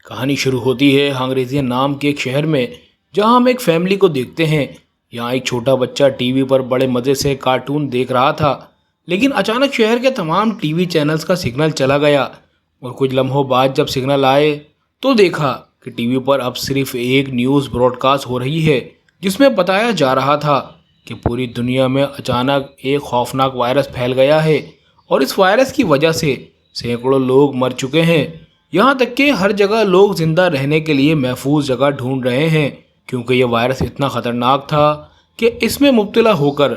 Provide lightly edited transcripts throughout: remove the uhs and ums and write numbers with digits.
कहानी शुरू होती है हांग्रेजिया नाम के एक शहर में, जहां हम एक फैमिली को देखते हैं। यहाँ एक छोटा बच्चा टीवी पर बड़े मज़े से कार्टून देख रहा था, लेकिन अचानक शहर के तमाम टीवी चैनल्स का सिग्नल चला गया। और कुछ लम्हों बाद जब सिग्नल आए तो देखा कि टीवी पर अब सिर्फ एक न्यूज़ ब्रॉडकास्ट हो रही है, जिसमें बताया जा रहा था कि पूरी दुनिया में अचानक एक खौफनाक वायरस फैल गया है और इस वायरस की वजह से सैकड़ों लोग मर चुके हैं। यहाँ तक कि हर जगह लोग जिंदा रहने के लिए महफूज जगह ढूंढ रहे हैं, क्योंकि यह वायरस इतना ख़तरनाक था कि इसमें मुब्तला होकर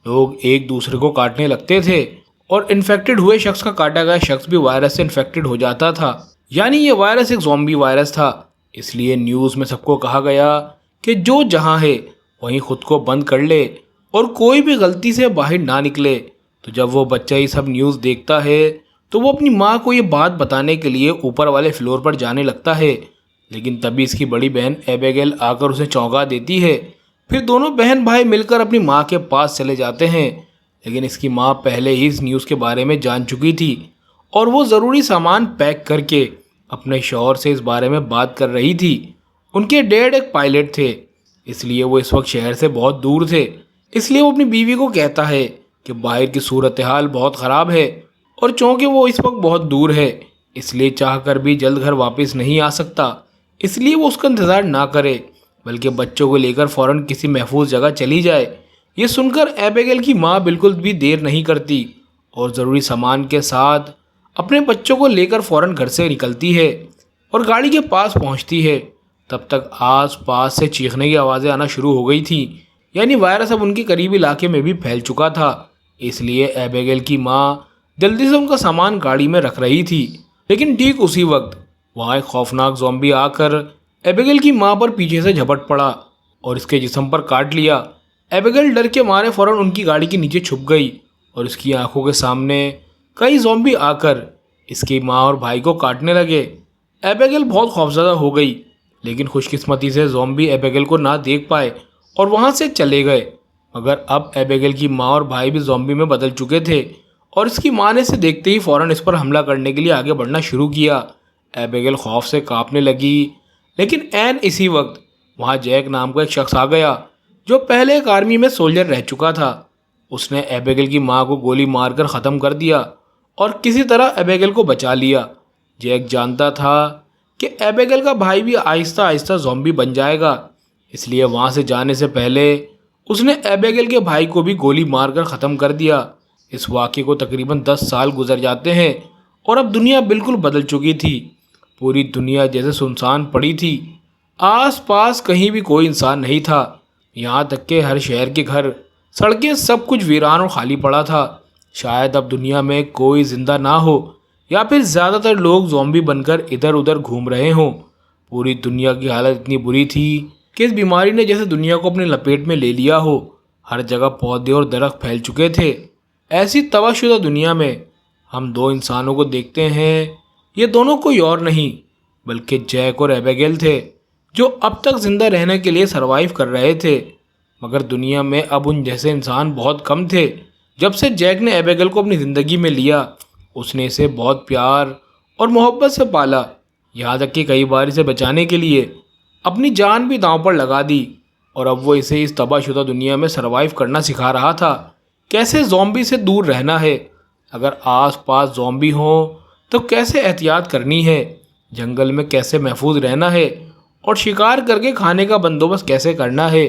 लोग एक दूसरे को काटने लगते थे और इन्फेक्टेड हुए शख्स का काटा गया शख्स भी वायरस से इन्फेक्टेड हो जाता था। यानी ये वायरस एक ज़ॉम्बी वायरस था। इसलिए न्यूज़ में सबको कहा गया कि जो जहाँ है वहीं खुद को बंद कर ले और कोई भी गलती से बाहर ना निकले। तो जब वो बच्चा ये सब न्यूज़ देखता है तो वो अपनी माँ को ये बात बताने के लिए ऊपर वाले फ्लोर पर जाने लगता है, लेकिन तभी इसकी बड़ी बहन एबेगेल आकर उसे चौंका देती है। फिर दोनों बहन भाई मिलकर अपनी माँ के पास चले जाते हैं, लेकिन इसकी माँ पहले ही इस न्यूज़ के बारे में जान चुकी थी और वो ज़रूरी सामान पैक करके अपने शौहर से इस बारे में बात कर रही थी। उनके डैड एक पायलट थे, इसलिए वो इस वक्त शहर से बहुत दूर थे। इसलिए वो अपनी बीवी को कहता है कि बाहर की सूरत हाल बहुत ख़राब है और चूँकि वो इस वक्त बहुत दूर है, इसलिए चाहकर भी जल्द घर वापस नहीं आ सकता। इसलिए वो उसका इंतज़ार ना करे, बल्कि बच्चों को लेकर फ़ौरन किसी महफूज जगह चली जाए। ये सुनकर एबेगेल की माँ बिल्कुल भी देर नहीं करती और ज़रूरी सामान के साथ अपने बच्चों को लेकर फ़ौरन घर से निकलती है और गाड़ी के पास पहुंचती है। तब तक आस पास से चीखने की आवाज़ें आना शुरू हो गई थी, यानी वायरस अब उनके करीबी इलाके में भी फैल चुका था। इसलिए एबेगेल की माँ जल्दी से उनका सामान गाड़ी में रख रही थी, लेकिन ठीक उसी वक्त वहाँ एक खौफनाक ज़ॉम्बी आकर एबेगेल की माँ पर पीछे से झपट पड़ा और इसके जिस्म पर काट लिया। एबेगेल डर के मारे फ़ौरन उनकी गाड़ी के नीचे छुप गई और इसकी आंखों के सामने कई ज़ॉम्बी आकर इसकी माँ और भाई को काटने लगे। एबेगेल बहुत खौफज़दा हो गई, लेकिन खुशकिस्मती से ज़ॉम्बी एबेगेल को ना देख पाए और वहाँ से चले गए। मगर अब एबेगेल की माँ और भाई भी ज़ॉम्बी में बदल चुके थे और इसकी माँ ने इसे देखते ही फ़ौरन इस पर हमला करने के लिए आगे बढ़ना शुरू किया। एबेगेल खौफ से कांपने लगी, लेकिन ऐन इसी वक्त वहाँ जैक नाम का एक शख्स आ गया, जो पहले एक आर्मी में सोल्जर रह चुका था। उसने एबेगेल की माँ को गोली मारकर ख़त्म कर दिया और किसी तरह एबेगेल को बचा लिया। जैक जानता था कि एबेगेल का भाई भी आहिस्ता आहिस्ता ज़ॉम्बी बन जाएगा, इसलिए वहाँ से जाने से पहले उसने एबेगेल के भाई को भी गोली मारकर ख़त्म कर दिया। इस वाक़े को तकरीबन 10 साल गुजर जाते हैं और अब दुनिया बिल्कुल बदल चुकी थी। पूरी दुनिया जैसे सुनसान पड़ी थी, आस पास कहीं भी कोई इंसान नहीं था। यहाँ तक कि हर शहर के घर, सड़कें, सब कुछ वीरान और खाली पड़ा था। शायद अब दुनिया में कोई ज़िंदा ना हो या फिर ज़्यादातर लोग ज़ॉम्बी बनकर इधर उधर घूम रहे हों। पूरी दुनिया की हालत इतनी बुरी थी कि इस बीमारी ने जैसे दुनिया को अपने लपेट में ले लिया हो। हर जगह पौधे और दरख्त फैल चुके थे। ऐसी तबाहशुदा दुनिया में हम दो इंसानों को देखते हैं। ये दोनों कोई और नहीं बल्कि जैक और एबेगेल थे, जो अब तक ज़िंदा रहने के लिए सरवाइव कर रहे थे। मगर दुनिया में अब उन जैसे इंसान बहुत कम थे। जब से जैक ने एबेगेल को अपनी ज़िंदगी में लिया, उसने इसे बहुत प्यार और मोहब्बत से पाला, यहाँ तक कि कई बार इसे बचाने के लिए अपनी जान भी दांव पर लगा दी। और अब वो इसे इस तबाहशुदा दुनिया में सरवाइव करना सिखा रहा था, कैसे ज़ॉम्बी से दूर रहना है, अगर आस पास ज़ॉम्बी हों तो कैसे एहतियात करनी है, जंगल में कैसे महफूज रहना है और शिकार करके खाने का बंदोबस्त कैसे करना है।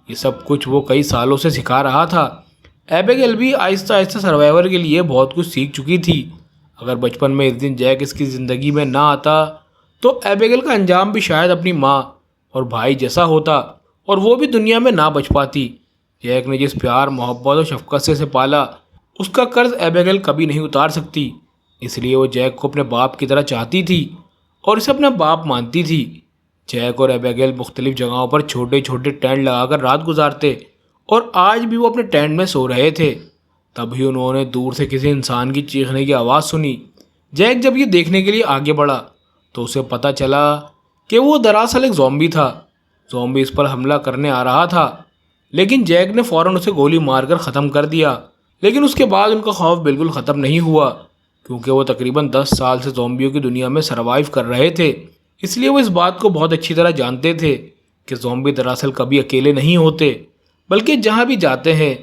ये सब कुछ वो कई सालों से सिखा रहा था। एबेगेल भी आहिस्ता आहिस्ता सर्वाइवर के लिए बहुत कुछ सीख चुकी थी। अगर बचपन में इस दिन जैक इसकी ज़िंदगी में ना आता तो एबेगेल का अंजाम भी शायद अपनी माँ और भाई जैसा होता और वो भी दुनिया में ना बच पाती। जैक ने जिस प्यार, मोहब्बत और शफकत से इसे पाला, उसका कर्ज एबेगेल कभी नहीं उतार सकती। इसलिए वो जैक को अपने बाप की तरह चाहती थी और इसे अपना बाप मानती थी। जैक और एबेगेल मुख्तलिफ जगहों पर छोटे छोटे टेंट लगाकर रात गुजारते और आज भी वो अपने टेंट में सो रहे थे। तभी उन्होंने दूर से किसी इंसान की चीखने की आवाज़ सुनी। जैक जब ये देखने के लिए आगे बढ़ा तो उसे पता चला कि वो दरअसल एक ज़ॉम्बी था। ज़ॉम्बी इस पर हमला करने आ रहा था, लेकिन जैक ने फ़ौरन उसे गोली मारकर ख़त्म कर दिया। लेकिन उसके बाद उनका खौफ बिल्कुल ख़त्म नहीं हुआ, क्योंकि वो तकरीबन 10 साल से ज़ॉम्बियों की दुनिया में सर्वाइव कर रहे थे। इसलिए वो इस बात को बहुत अच्छी तरह जानते थे कि ज़ॉम्बी दरअसल कभी अकेले नहीं होते, बल्कि जहाँ भी जाते हैं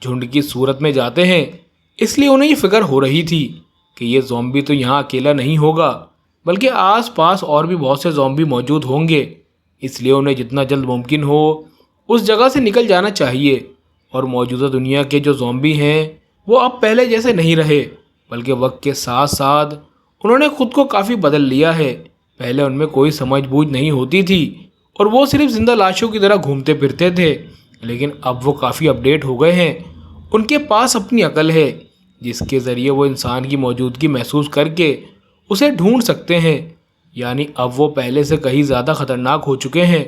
झुंड की सूरत में जाते हैं। इसलिए उन्हें ये फिक्र हो रही थी कि ये ज़ॉम्बी तो यहाँ अकेला नहीं होगा, बल्कि आस पास और भी बहुत से ज़ॉम्बी मौजूद होंगे। इसलिए उन्हें जितना जल्द मुमकिन हो उस जगह से निकल जाना चाहिए। और मौजूदा दुनिया के जो ज़ॉम्बी हैं वो अब पहले जैसे नहीं रहे, बल्कि वक्त के साथ साथ उन्होंने खुद को काफ़ी बदल लिया है। पहले उनमें कोई समझ बूझ नहीं होती थी और वो सिर्फ जिंदा लाशों की तरह घूमते फिरते थे, लेकिन अब वो काफ़ी अपडेट हो गए हैं। उनके पास अपनी अकल है जिसके ज़रिए वो इंसान की मौजूदगी महसूस करके उसे ढूंढ सकते हैं। यानी अब वो पहले से कहीं ज़्यादा ख़तरनाक हो चुके हैं।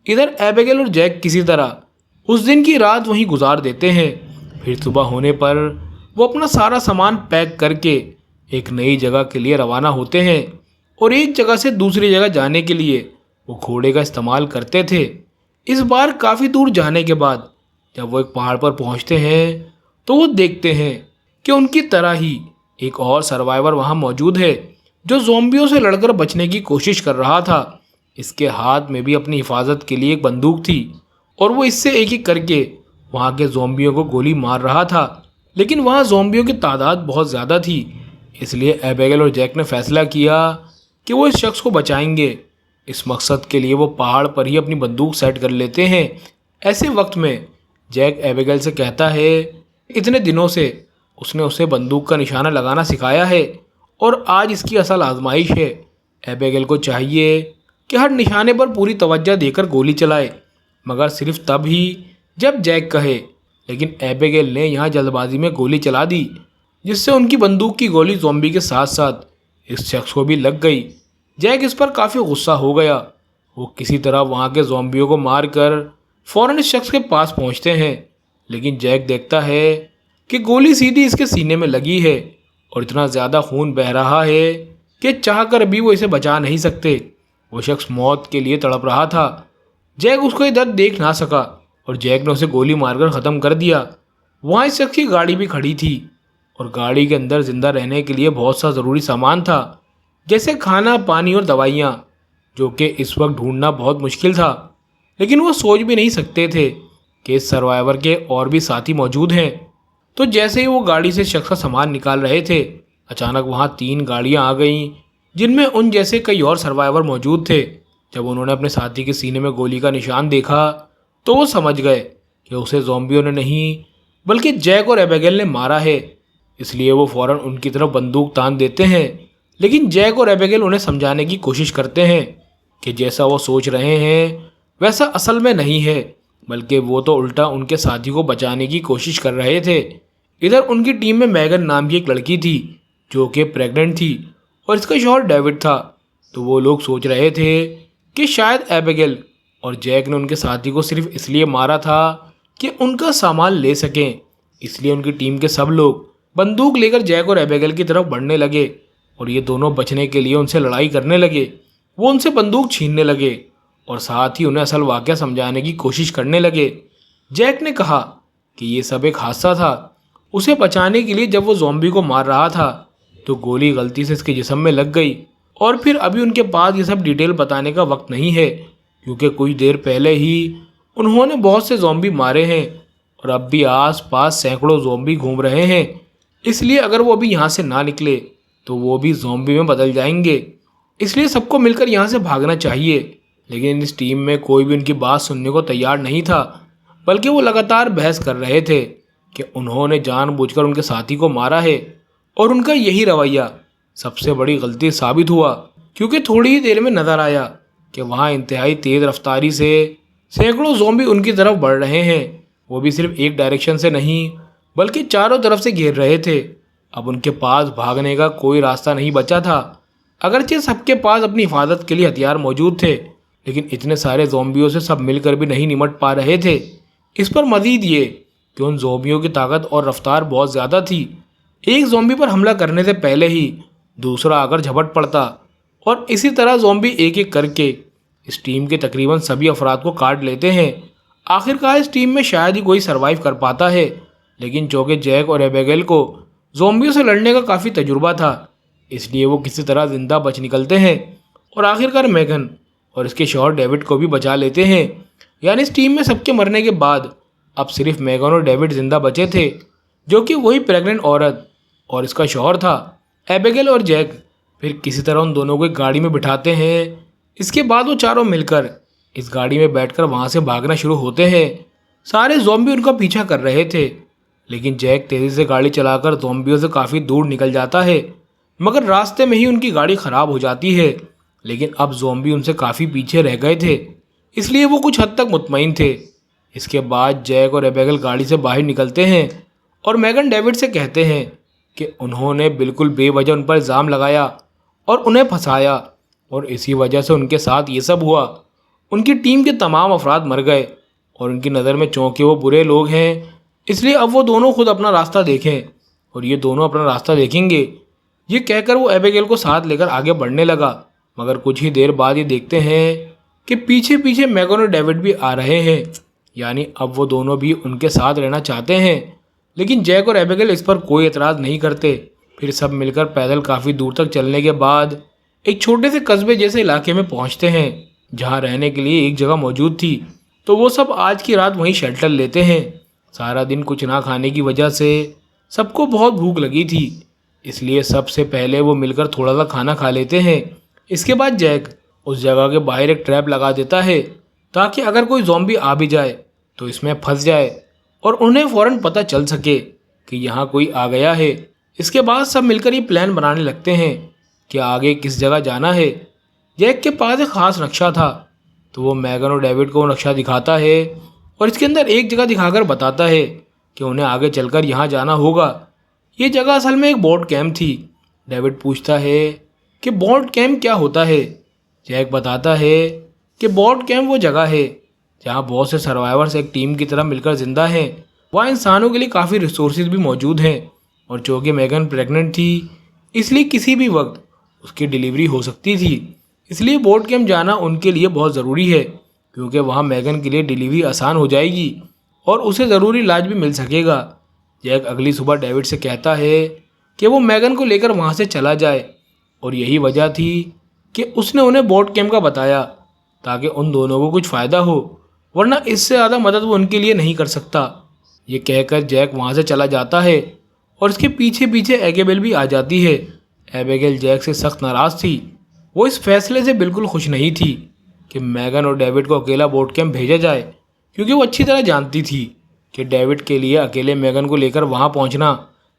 इधर एबिगेल और जैक किसी तरह उस दिन की रात वहीं गुजार देते हैं। फिर सुबह होने पर वो अपना सारा सामान पैक करके एक नई जगह के लिए रवाना होते हैं। और एक जगह से दूसरी जगह जाने के लिए वो घोड़े का इस्तेमाल करते थे। इस बार काफ़ी दूर जाने के बाद जब वो एक पहाड़ पर पहुंचते हैं तो वो देखते हैं कि उनकी तरह ही एक और सर्वाइवर वहां मौजूद है जो ज़ॉम्बियों से लड़कर बचने की कोशिश कर रहा था। इसके हाथ में भी अपनी हिफाजत के लिए एक बंदूक थी और वो इससे एक एक करके वहाँ के ज़ॉम्बियों को गोली मार रहा था। लेकिन वहाँ ज़ॉम्बियों की तादाद बहुत ज़्यादा थी। इसलिए एबिगेल और जैक ने फैसला किया कि वो इस शख्स को बचाएंगे। इस मकसद के लिए वो पहाड़ पर ही अपनी बंदूक सेट कर लेते हैं। ऐसे वक्त में जैक एबिगेल से कहता है इतने दिनों से उसने उसे बंदूक का निशाना लगाना सिखाया है और आज इसकी असल आजमाइश है। एबिगेल को चाहिए कि हर निशाने पर पूरी तवज्जो देकर गोली चलाए, मगर सिर्फ तब ही जब जैक कहे। लेकिन एबिगेल ने यहाँ जल्दबाजी में गोली चला दी जिससे उनकी बंदूक की गोली ज़ॉम्बी के साथ साथ इस शख्स को भी लग गई। जैक इस पर काफ़ी गुस्सा हो गया। वो किसी तरह वहाँ के ज़ॉम्बियों को मारकर फ़ौरन इस शख्स के पास पहुँचते हैं। लेकिन जैक देखता है कि गोली सीधी इसके सीने में लगी है और इतना ज़्यादा खून बह रहा है कि चाहकर भी वो इसे बचा नहीं सकते। वो शख्स मौत के लिए तड़प रहा था। जैक उसको ये दर्द देख ना सका और जैक ने उसे गोली मारकर ख़त्म कर दिया। वहाँ इस शख्स की गाड़ी भी खड़ी थी और गाड़ी के अंदर ज़िंदा रहने के लिए बहुत सा ज़रूरी सामान था, जैसे खाना, पानी और दवाइयाँ, जो कि इस वक्त ढूंढना बहुत मुश्किल था। लेकिन वो सोच भी नहीं सकते थे कि इस सर्वाइवर के और भी साथी मौजूद हैं। तो जैसे ही वो गाड़ी से शख्स का सामान निकाल रहे थे, अचानक वहाँ 3 गाड़ियाँ आ गईं जिनमें उन जैसे कई और सर्वाइवर मौजूद थे। जब उन्होंने अपने साथी के सीने में गोली का निशान देखा तो वो समझ गए कि उसे ज़ॉम्बियों ने नहीं बल्कि जैक और एबिगेल ने मारा है। इसलिए वो फ़ौरन उनकी तरफ बंदूक तान देते हैं। लेकिन जैक और एबिगेल उन्हें समझाने की कोशिश करते हैं कि जैसा वो सोच रहे हैं वैसा असल में नहीं है, बल्कि वो तो उल्टा उनके साथी को बचाने की कोशिश कर रहे थे। इधर उनकी टीम में मैगन नाम की एक लड़की थी जो कि प्रेग्नेंट थी और इसका शौहर डेविड था। तो वो लोग सोच रहे थे कि शायद एबिगेल और जैक ने उनके साथी को सिर्फ इसलिए मारा था कि उनका सामान ले सकें। इसलिए उनकी टीम के सब लोग बंदूक लेकर जैक और एबिगेल की तरफ बढ़ने लगे और ये दोनों बचने के लिए उनसे लड़ाई करने लगे। वो उनसे बंदूक छीनने लगे और साथ ही उन्हें असल वाक़या समझाने की कोशिश करने लगे। जैक ने कहा कि ये सब एक हादसा था। उसे बचाने के लिए जब वो ज़ॉम्बी को मार रहा था तो गोली गलती से इसके जिस्म में लग गई। और फिर अभी उनके पास ये सब डिटेल बताने का वक्त नहीं है, क्योंकि कुछ देर पहले ही उन्होंने बहुत से ज़ॉम्बी मारे हैं और अब भी आस पास सैकड़ों ज़ॉम्बी घूम रहे हैं। इसलिए अगर वो अभी यहाँ से ना निकले तो वो भी ज़ॉम्बी में बदल जाएंगे। इसलिए सबको मिलकर यहाँ से भागना चाहिए। लेकिन इस टीम में कोई भी उनकी बात सुनने को तैयार नहीं था, बल्कि वो लगातार बहस कर रहे थे कि उन्होंने जानबूझकर उनके साथी को मारा है। और उनका यही रवैया सबसे बड़ी गलती साबित हुआ, क्योंकि थोड़ी ही देर में नज़र आया कि वहाँ इंतहाई तेज़ रफ्तारी से सैकड़ों ज़ॉम्बी उनकी तरफ बढ़ रहे हैं। वो भी सिर्फ एक डायरेक्शन से नहीं बल्कि चारों तरफ से घेर रहे थे। अब उनके पास भागने का कोई रास्ता नहीं बचा था। अगरचे सबके पास अपनी हिफाजत के लिए हथियार मौजूद थे, लेकिन इतने सारे ज़ॉम्बियों से सब मिलकर भी नहीं निमट पा रहे थे। इस पर मज़ीद ये कि उन ज़ॉम्बियों की ताकत और रफ्तार बहुत ज़्यादा थी। एक ज़ॉम्बी पर हमला करने से पहले ही दूसरा आकर झपट पड़ता और इसी तरह ज़ॉम्बी एक एक करके इस टीम के तकरीबन सभी अफराद को काट लेते हैं। आखिरकार इस टीम में शायद ही कोई सरवाइव कर पाता है, लेकिन चूँकि जैक और एबिगेल को ज़ॉम्बियों से लड़ने का काफ़ी तजुर्बा था, इसलिए वो किसी तरह ज़िंदा बच निकलते हैं और आखिरकार मैगन और इसके शौहर डेविड को भी बचा लेते हैं। यानी इस टीम में सबके मरने के बाद अब सिर्फ मैगन और डेविड जिंदा बचे थे, जो कि वही प्रेग्नेंट औरत और इसका शौहर था। एबिगेल और जैक फिर किसी तरह उन दोनों को एक गाड़ी में बिठाते हैं। इसके बाद वो चारों मिलकर इस गाड़ी में बैठकर वहाँ से भागना शुरू होते हैं। सारे ज़ॉम्बी उनका पीछा कर रहे थे, लेकिन जैक तेज़ी से गाड़ी चलाकर ज़ॉम्बियों से काफ़ी दूर निकल जाता है। मगर रास्ते में ही उनकी गाड़ी ख़राब हो जाती है। लेकिन अब ज़ॉम्बी उनसे काफ़ी पीछे रह गए थे, इसलिए वो कुछ हद तक मुतमईन थे। इसके बाद जैक और एबिगेल गाड़ी से बाहर निकलते हैं और मैगन डेविड से कहते हैं कि उन्होंने बिल्कुल बेवजह उन पर इल्ज़ाम लगाया और उन्हें फंसाया, और इसी वजह से उनके साथ ये सब हुआ। उनकी टीम के तमाम अफराद मर गए और उनकी नज़र में चौंके वो बुरे लोग हैं, इसलिए अब वो दोनों खुद अपना रास्ता देखें और ये दोनों अपना रास्ता देखेंगे। ये कहकर वो एबिगेल को साथ लेकर आगे बढ़ने लगा। मगर कुछ ही देर बाद ये देखते हैं कि पीछे पीछे मैगन और डेविड भी आ रहे हैं। यानी अब वो दोनों भी उनके साथ रहना चाहते हैं, लेकिन जैक और एबिगेल इस पर कोई एतराज़ नहीं करते। फिर सब मिलकर पैदल काफ़ी दूर तक चलने के बाद एक छोटे से कस्बे जैसे इलाके में पहुंचते हैं, जहां रहने के लिए एक जगह मौजूद थी। तो वो सब आज की रात वहीं शेल्टर लेते हैं। सारा दिन कुछ ना खाने की वजह से सबको बहुत भूख लगी थी, इसलिए सबसे पहले वो मिलकर थोड़ा सा खाना खा लेते हैं। इसके बाद जैक उस जगह के बाहर एक ट्रैप लगा देता है, ताकि अगर कोई ज़ॉम्बी आ भी जाए तो इसमें फंस जाए और उन्हें फ़ौरन पता चल सके कि यहाँ कोई आ गया है। इसके बाद सब मिलकर ये प्लान बनाने लगते हैं कि आगे किस जगह जाना है। जैक के पास एक ख़ास नक्शा था, तो वो मैगन और डेविड को वो नक्शा दिखाता है और इसके अंदर एक जगह दिखाकर बताता है कि उन्हें आगे चलकर यहाँ जाना होगा। ये जगह असल में एक बोट कैंप थी। डेविड पूछता है कि बोट कैंप क्या होता है। जैक बताता है कि बोट कैंप वो जगह है जहाँ बहुत से सर्वाइवर्स एक टीम की तरह मिलकर ज़िंदा हैं। वहाँ इंसानों के लिए काफ़ी रिसोर्सेज भी मौजूद हैं, और चूँकि मैगन प्रेग्नेंट थी इसलिए किसी भी वक्त उसकी डिलीवरी हो सकती थी। इसलिए बोट कैंप जाना उनके लिए बहुत ज़रूरी है, क्योंकि वहाँ मैगन के लिए डिलीवरी आसान हो जाएगी और उसे ज़रूरी इलाज भी मिल सकेगा। जैक अगली सुबह डेविड से कहता है कि वो मैगन को लेकर वहाँ से चला जाए, और यही वजह थी कि उसने उन्हें बोट कैंप का बताया, ताकि उन दोनों को कुछ फ़ायदा हो, वरना इससे ज़्यादा मदद वो उनके लिए नहीं कर सकता। ये कहकर जैक वहाँ से चला जाता है और इसके पीछे पीछे एबिगेल भी आ जाती है। एबिगेल जैक से सख्त नाराज़ थी। वो इस फैसले से बिल्कुल खुश नहीं थी कि मैगन और डेविड को अकेला बोट कैंप भेजा जाए, क्योंकि वो अच्छी तरह जानती थी कि डेविड के लिए अकेले मैगन को लेकर वहाँ पहुँचना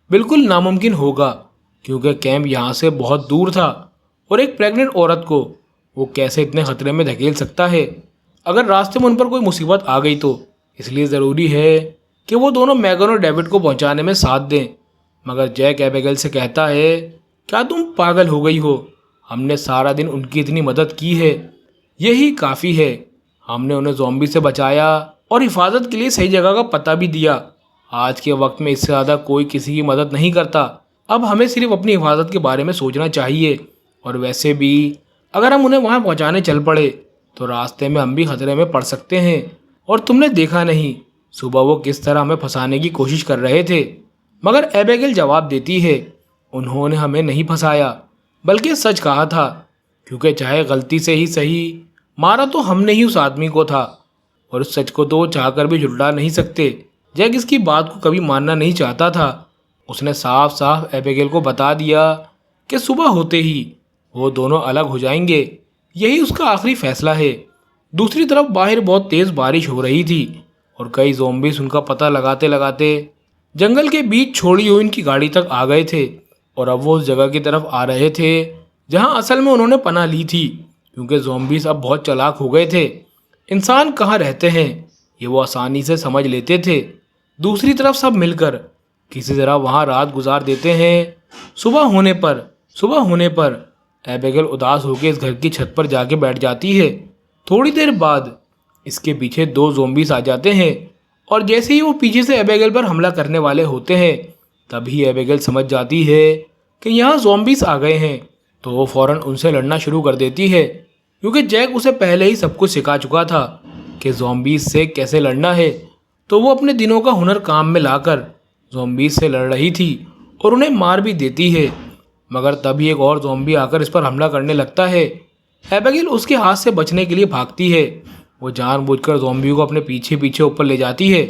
बिल्कुल नामुमकिन होगा, क्योंकि कैंप यहाँ से बहुत दूर था और एक प्रेग्नेंट औरत को वो कैसे इतने ख़तरे में धकेल सकता है अगर रास्ते में उन पर कोई मुसीबत आ गई तो। इसलिए ज़रूरी है कि वो दोनों मैगन और डेविड को पहुँचाने में साथ दें। मगर जैक एबिगेल से कहता है, क्या तुम पागल हो गई हो? हमने सारा दिन उनकी इतनी मदद की है, यही काफ़ी है। हमने उन्हें ज़ॉम्बी से बचाया और हिफाजत के लिए सही जगह का पता भी दिया। आज के वक्त में इससे ज़्यादा कोई किसी की मदद नहीं करता। अब हमें सिर्फ अपनी हिफाजत के बारे में सोचना चाहिए। और वैसे भी अगर हम उन्हें वहाँ पहुँचाने चल पड़े तो रास्ते में हम भी खतरे में पड़ सकते हैं। और तुमने देखा नहीं सुबह वो किस तरह हमें फंसाने की कोशिश कर रहे थे। मगर एबिगेल जवाब देती है, उन्होंने हमें नहीं फंसाया, बल्कि सच कहा था, क्योंकि चाहे गलती से ही सही, मारा तो हमने ही उस आदमी को था, और उस सच को तो वो चाहकर भी झुठला नहीं सकते। जैक इसकी बात को कभी मानना नहीं चाहता था। उसने साफ साफ एबिगेल को बता दिया कि सुबह होते ही वो दोनों अलग हो जाएंगे, यही उसका आखिरी फैसला है। दूसरी तरफ बाहर बहुत तेज़ बारिश हो रही थी और कई ज़ॉम्बीज़ उनका पता लगाते लगाते जंगल के बीच छोड़ी हुई उनकी गाड़ी तक आ गए थे। और अब वो उस जगह की तरफ आ रहे थे जहां असल में उन्होंने पनाह ली थी, क्योंकि ज़ॉम्बीज़ अब बहुत चालाक हो गए थे। इंसान कहाँ रहते हैं ये वो आसानी से समझ लेते थे। दूसरी तरफ सब मिलकर किसी तरह वहाँ रात गुजार देते हैं। सुबह होने पर एबिगेल उदास होकर इस घर की छत पर जाके बैठ जाती है। थोड़ी देर बाद इसके पीछे दो ज़ॉम्बीज़ आ जाते हैं, और जैसे ही वो पीछे से एबिगेल पर हमला करने वाले होते हैं, तभी एबिगेल समझ जाती है कि यहाँ ज़ॉम्बीज़ आ गए हैं। तो वो फ़ौरन उनसे लड़ना शुरू कर देती है, क्योंकि जैक उसे पहले ही सब कुछ सिखा चुका था कि ज़ॉम्बीज़ से कैसे लड़ना है। तो वो अपने दिनों का हुनर काम में लाकर ज़ॉम्बीज़ से लड़ रही थी और उन्हें मार भी देती है। मगर तभी एक और ज़ॉम्बी आकर इस पर हमला करने लगता है। एबिगेल उसके हाथ से बचने के लिए भागती है। वो जानबूझकर ज़ॉम्बी को अपने पीछे पीछे ऊपर ले जाती है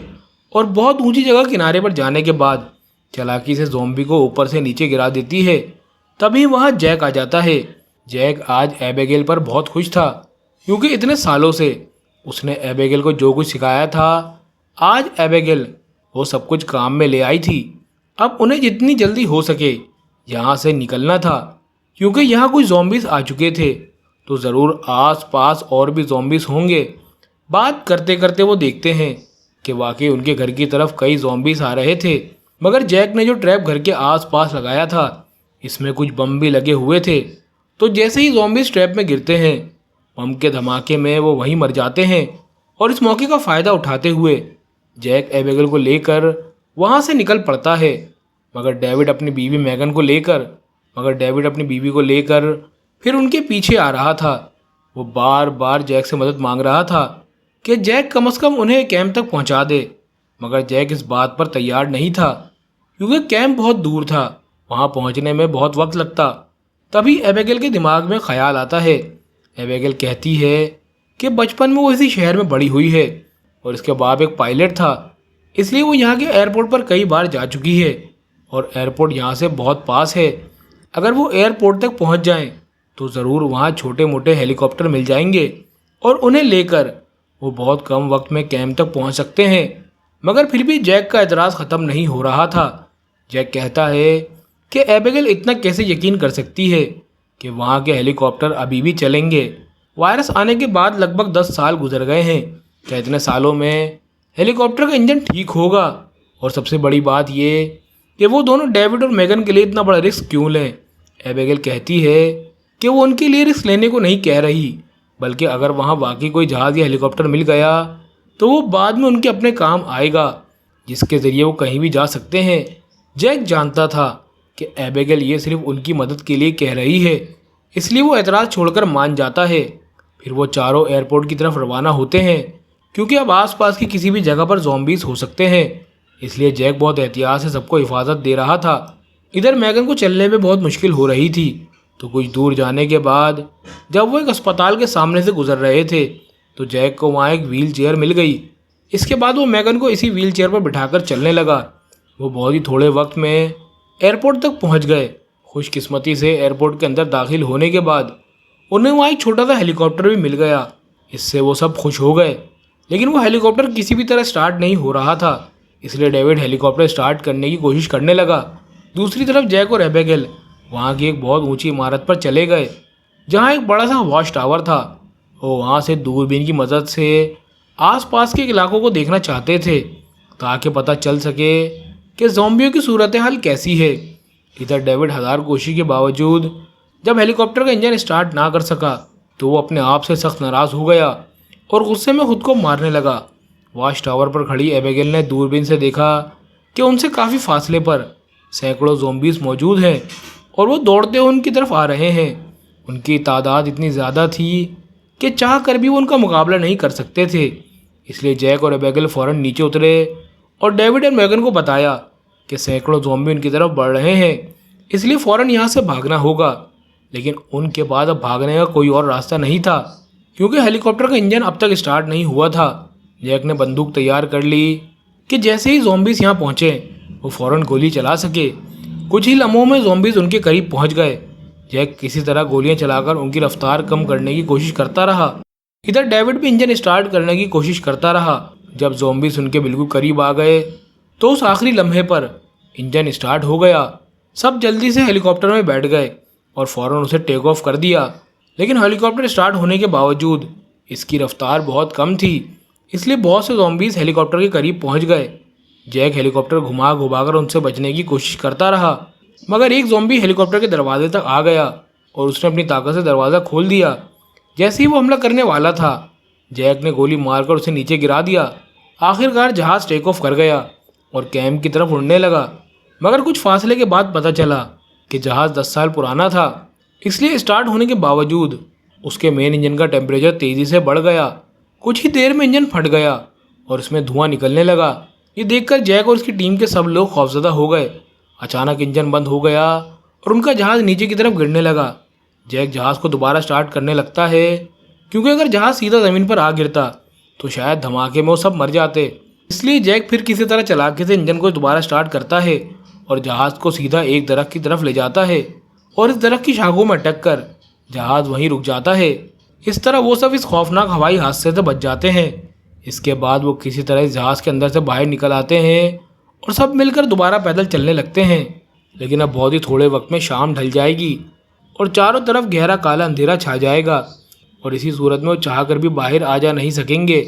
और बहुत ऊंची जगह किनारे पर जाने के बाद चालाकी से ज़ॉम्बी को ऊपर से नीचे गिरा देती है। तभी वहाँ जैक आ जाता है। जैक आज एबिगेल पर बहुत खुश था क्योंकि इतने सालों से उसने एबिगेल को जो कुछ सिखाया था, आज एबिगेल वो सब कुछ काम में ले आई थी। अब उन्हें जितनी जल्दी हो सके यहाँ से निकलना था क्योंकि यहाँ कुछ ज़ॉम्बीज़ आ चुके थे, तो ज़रूर आस पास और भी ज़ॉम्बीज़ होंगे। बात करते करते वो देखते हैं कि वाकई उनके घर की तरफ कई ज़ॉम्बीज़ आ रहे थे। मगर जैक ने जो ट्रैप घर के आसपास लगाया था, इसमें कुछ बम भी लगे हुए थे। तो जैसे ही ज़ॉम्बीज़ ट्रैप में गिरते हैं, बम के धमाके में वो वहीं मर जाते हैं। और इस मौके का फ़ायदा उठाते हुए जैक एबिगेल को लेकर वहाँ से निकल पड़ता है। मगर डेविड अपनी बीवी को लेकर फिर उनके पीछे आ रहा था। वो बार बार जैक से मदद मांग रहा था कि जैक कम से कम उन्हें कैंप तक पहुंचा दे। मगर जैक इस बात पर तैयार नहीं था क्योंकि कैंप बहुत दूर था, वहां पहुंचने में बहुत वक्त लगता। तभी एबिगेल के दिमाग में ख्याल आता है। एबिगेल कहती है कि बचपन में वो इसी शहर में बड़ी हुई है और इसके बाप एक पायलट था, इसलिए वो यहाँ के एयरपोर्ट पर कई बार जा चुकी है और एयरपोर्ट यहाँ से बहुत पास है। अगर वो एयरपोर्ट तक पहुँच जाएं तो ज़रूर वहाँ छोटे मोटे हेलीकॉप्टर मिल जाएंगे और उन्हें लेकर वो बहुत कम वक्त में कैंप तक पहुँच सकते हैं। मगर फिर भी जैक का एतराज़ ख़त्म नहीं हो रहा था। जैक कहता है कि एबिगेल इतना कैसे यकीन कर सकती है कि वहाँ के हेलीकॉप्टर अभी भी चलेंगे। वायरस आने के बाद लगभग 10 साल गुजर गए हैं। क्या इतने सालों में हेलीकॉप्टर का इंजन ठीक होगा? और सबसे बड़ी बात ये कि वो दोनों डेविड और मेगन के लिए इतना बड़ा रिस्क क्यों लें? एबिगेल कहती है कि वो उनके लिए रिस्क लेने को नहीं कह रही, बल्कि अगर वहाँ वाकई कोई जहाज़ या हेलीकॉप्टर मिल गया तो वो बाद में उनके अपने काम आएगा, जिसके ज़रिए वो कहीं भी जा सकते हैं। जैक जानता था कि एबिगेल ये सिर्फ उनकी मदद के लिए कह रही है, इसलिए वो एतराज़ छोड़कर मान जाता है। फिर वो चारों एयरपोर्ट की तरफ रवाना होते हैं क्योंकि अब आसपास की किसी भी जगह पर ज़ॉम्बीज़ हो सकते हैं, इसलिए जैक बहुत एहतियात से सबको हिफाजत दे रहा था। इधर मैगन को चलने में बहुत मुश्किल हो रही थी, तो कुछ दूर जाने के बाद जब वो एक अस्पताल के सामने से गुजर रहे थे तो जैक को वहाँ एक व्हील चेयर मिल गई। इसके बाद वो मैगन को इसी व्हील चेयर पर बिठाकर चलने लगा। वो बहुत ही थोड़े वक्त में एयरपोर्ट तक पहुँच गए। खुशकिस्मती से एयरपोर्ट के अंदर दाखिल होने के बाद उन्हें वहाँ एक छोटा सा हेलीकॉप्टर भी मिल गया। इससे वो सब खुश हो गए, लेकिन वो हेलीकॉप्टर किसी भी तरह स्टार्ट नहीं हो रहा था, इसलिए डेविड हेलीकॉप्टर स्टार्ट करने की कोशिश करने लगा। दूसरी तरफ जैक और एबिगेल वहाँ की एक बहुत ऊंची इमारत पर चले गए जहाँ एक बड़ा सा वॉच टावर था। वो वहाँ से दूरबीन की मदद से आसपास के इलाकों को देखना चाहते थे ताकि पता चल सके कि ज़ॉम्बियों की सूरत हाल कैसी है। इधर डेविड हज़ार कोशिश के बावजूद जब हेलीकॉप्टर का इंजन स्टार्ट ना कर सका तो वो अपने आप से सख्त नाराज़ हो गया और गुस्से में खुद को मारने लगा। वॉच टावर पर खड़ी एबिगेल ने दूरबीन से देखा कि उनसे काफ़ी फासले पर सैकड़ों ज़ॉम्बीज़ मौजूद हैं और वो दौड़ते हुए उनकी तरफ आ रहे हैं। उनकी तादाद इतनी ज़्यादा थी कि चाह कर भी वो उनका मुकाबला नहीं कर सकते थे, इसलिए जैक और एबिगेल फ़ौरन नीचे उतरे और डेविड और मैगन को बताया कि सैकड़ों ज़ॉम्बी उनकी तरफ बढ़ रहे हैं, इसलिए फ़ौरन यहाँ से भागना होगा। लेकिन उनके बाद अब भागने का कोई और रास्ता नहीं था क्योंकि हेलीकॉप्टर का इंजन अब तक स्टार्ट नहीं हुआ था। जैक ने बंदूक तैयार कर ली कि जैसे ही ज़ॉम्बीज़ यहाँ पहुँचे वो फ़ौरन गोली चला सके। कुछ ही लम्हों में ज़ॉम्बीज़ उनके करीब पहुँच गए। जैक किसी तरह गोलियां चलाकर उनकी रफ्तार कम करने की कोशिश करता रहा। इधर डेविड भी इंजन स्टार्ट करने की कोशिश करता रहा। जब ज़ॉम्बीज़ उनके बिल्कुल करीब आ गए तो उस आखिरी लम्हे पर इंजन स्टार्ट हो गया। सब जल्दी से हेलीकॉप्टर में बैठ गए और फ़ौरन उसे टेक ऑफ कर दिया, लेकिन हेलीकॉप्टर स्टार्ट होने के बावजूद इसकी रफ्तार बहुत कम थी, इसलिए बहुत से ज़ॉम्बीज़ हेलीकॉप्टर के करीब पहुंच गए। जैक हेलीकॉप्टर घुमा घुमाकर उनसे बचने की कोशिश करता रहा, मगर एक ज़ॉम्बी हेलीकॉप्टर के दरवाजे तक आ गया और उसने अपनी ताकत से दरवाज़ा खोल दिया। जैसे ही वो हमला करने वाला था, जैक ने गोली मारकर उसे नीचे गिरा दिया। आखिरकार जहाज़ टेक ऑफ कर गया और कैंप की तरफ उड़ने लगा, मगर कुछ फासले के बाद पता चला कि जहाज़ 10 साल पुराना था, इसलिए स्टार्ट होने के बावजूद उसके मेन इंजन का टेम्परेचर तेज़ी से बढ़ गया। कुछ ही देर में इंजन फट गया और इसमें धुआं निकलने लगा। ये देखकर जैक और उसकी टीम के सब लोग खौफजदा हो गए। अचानक इंजन बंद हो गया और उनका जहाज़ नीचे की तरफ गिरने लगा। जैक जहाज को दोबारा स्टार्ट करने लगता है, क्योंकि अगर जहाज सीधा ज़मीन पर आ गिरता तो शायद धमाके में वो सब मर जाते। इसलिए जैक फिर किसी तरह चालाकी से इंजन को दोबारा स्टार्ट करता है और जहाज को सीधा एक दरख्त की तरफ ले जाता है और इस दरख्त की शाखों में अटक कर जहाज वहीं रुक जाता है। इस तरह वो सब इस खौफनाक हवाई हादसे से बच जाते हैं। इसके बाद वो किसी तरह इस जहाज के अंदर से बाहर निकल आते हैं और सब मिलकर दोबारा पैदल चलने लगते हैं। लेकिन अब बहुत ही थोड़े वक्त में शाम ढल जाएगी और चारों तरफ गहरा काला अंधेरा छा जाएगा और इसी सूरत में वो चाह कर भी बाहर आ जा नहीं सकेंगे।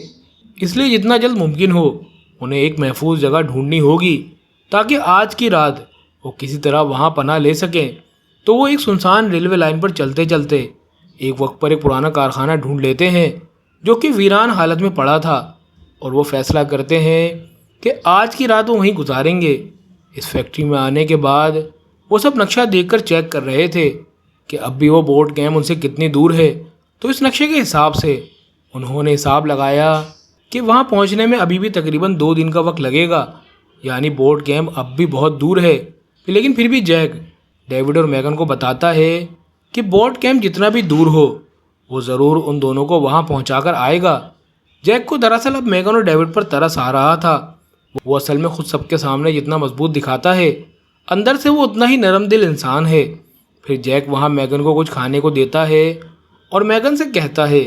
इसलिए जितना जल्द मुमकिन हो उन्हें एक महफूज जगह ढूंढनी होगी ताकि आज की रात वो किसी तरह वहाँ पनाह ले सकें। तो वो एक सुनसान रेलवे लाइन पर चलते चलते एक वक्त पर एक पुराना कारखाना ढूंढ लेते हैं जो कि वीरान हालत में पड़ा था और वो फैसला करते हैं कि आज की रात वो वहीं गुजारेंगे। इस फैक्ट्री में आने के बाद वो सब नक्शा देखकर चेक कर रहे थे कि अब भी वो बोट कैम्प उनसे कितनी दूर है। तो इस नक्शे के हिसाब से उन्होंने हिसाब लगाया कि वहाँ पहुँचने में अभी भी तकरीबन 2 दिन का वक्त लगेगा, यानी बोट कैम्प अब भी बहुत दूर है। लेकिन फिर भी जैक डेविड और मैगन को बताता है कि बोट कैम्प जितना भी दूर हो वो ज़रूर उन दोनों को वहाँ पहुँचाकर आएगा। जैक को दरअसल अब मैगन और डेविड पर तरस आ रहा था। वो असल में खुद सबके सामने जितना मजबूत दिखाता है अंदर से वो उतना ही नरम दिल इंसान है। फिर जैक वहाँ मैगन को कुछ खाने को देता है और मैगन से कहता है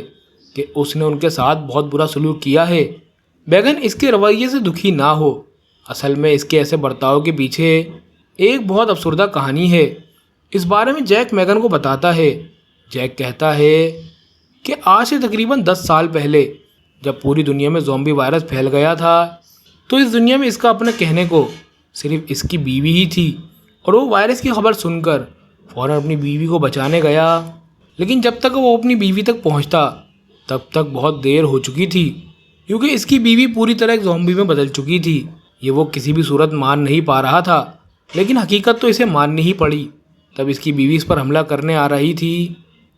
कि उसने उनके साथ बहुत बुरा सलूक किया है। मैगन इसके रवैये से दुखी ना हो, असल में इसके ऐसे बर्ताव के पीछे एक बहुत अफसरदा कहानी है। इस बारे में जैक मैगन को बताता है। जैक कहता है कि आज से तकरीबन 10 साल पहले जब पूरी दुनिया में ज़ॉम्बी वायरस फैल गया था तो इस दुनिया में इसका अपने कहने को सिर्फ इसकी बीवी ही थी और वो वायरस की खबर सुनकर फ़ौरन अपनी बीवी को बचाने गया। लेकिन जब तक वो अपनी बीवी तक पहुंचता तब तक बहुत देर हो चुकी थी, क्योंकि इसकी बीवी पूरी तरह एक ज़ॉम्बी में बदल चुकी थी। ये वो किसी भी सूरत मान नहीं पा रहा था, लेकिन हकीकत तो इसे माननी ही पड़ी। तब इसकी बीवी इस पर हमला करने आ रही थी